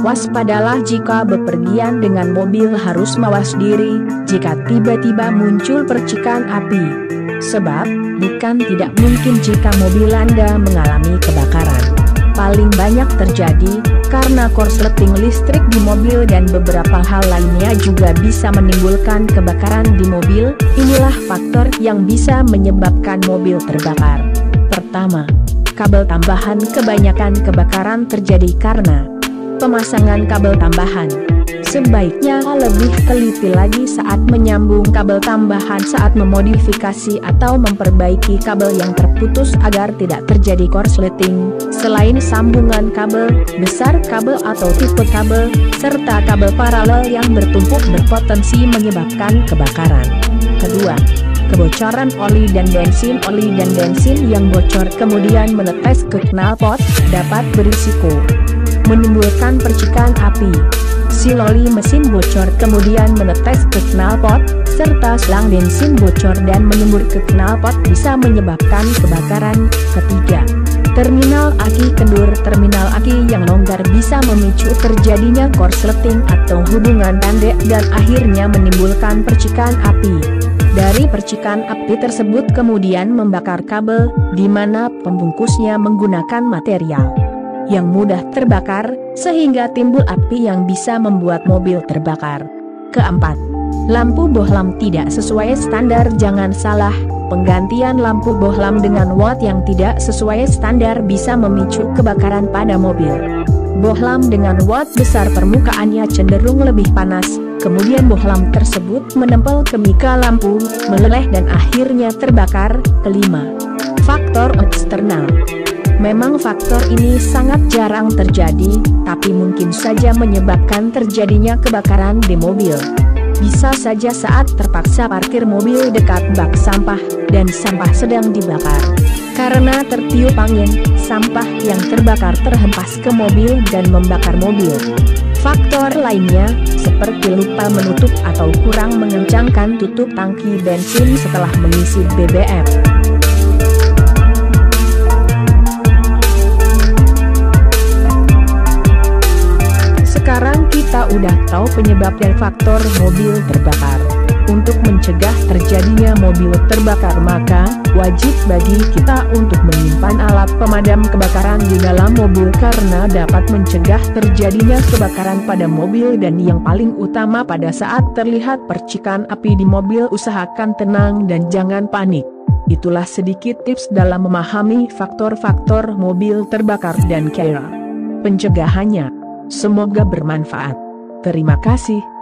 Waspadalah jika bepergian dengan mobil, harus mawas diri jika tiba-tiba muncul percikan api. Sebab, bukan tidak mungkin jika mobil Anda mengalami kebakaran. Paling banyak terjadi karena korsleting listrik di mobil dan beberapa hal lainnya juga bisa menimbulkan kebakaran di mobil. Inilah faktor yang bisa menyebabkan mobil terbakar. Pertama, kabel tambahan. Kebanyakan kebakaran terjadi karena pemasangan kabel tambahan. Sebaiknya lebih teliti lagi saat menyambung kabel tambahan saat memodifikasi atau memperbaiki kabel yang terputus agar tidak terjadi korsleting. Selain sambungan kabel, besar kabel atau tipe kabel, serta kabel paralel yang bertumpuk berpotensi menyebabkan kebakaran. Kedua, kebocoran oli dan bensin. Oli dan bensin yang bocor kemudian menetes ke knalpot dapat berisiko menimbulkan percikan api. Siloli mesin bocor kemudian menetes ke knalpot, serta selang bensin bocor dan menyembur ke knalpot bisa menyebabkan kebakaran. Ketiga, terminal aki kendur. Terminal aki yang longgar bisa memicu terjadinya korsleting atau hubungan pendek dan akhirnya menimbulkan percikan api. Dari percikan api tersebut kemudian membakar kabel, di mana pembungkusnya menggunakan material yang mudah terbakar, sehingga timbul api yang bisa membuat mobil terbakar. Keempat, lampu bohlam tidak sesuai standar. Jangan salah, penggantian lampu bohlam dengan watt yang tidak sesuai standar bisa memicu kebakaran pada mobil. Bohlam dengan watt besar permukaannya cenderung lebih panas, kemudian bohlam tersebut menempel ke mika lampu, meleleh dan akhirnya terbakar. Kelima, faktor eksternal. Memang faktor ini sangat jarang terjadi, tapi mungkin saja menyebabkan terjadinya kebakaran di mobil. Bisa saja saat terpaksa parkir mobil dekat bak sampah, dan sampah sedang dibakar. Karena tertiup angin, sampah yang terbakar terhempas ke mobil dan membakar mobil. Faktor lainnya, seperti lupa menutup atau kurang mengencangkan tutup tangki bensin setelah mengisi BBM. Sekarang kita udah tahu penyebab dan faktor mobil terbakar. Untuk mencegah terjadinya mobil terbakar, maka wajib bagi kita untuk menyimpan alat pemadam kebakaran di dalam mobil karena dapat mencegah terjadinya kebakaran pada mobil. Dan yang paling utama, pada saat terlihat percikan api di mobil, usahakan tenang dan jangan panik. Itulah sedikit tips dalam memahami faktor-faktor mobil terbakar dan cara pencegahannya. Semoga bermanfaat. Terima kasih.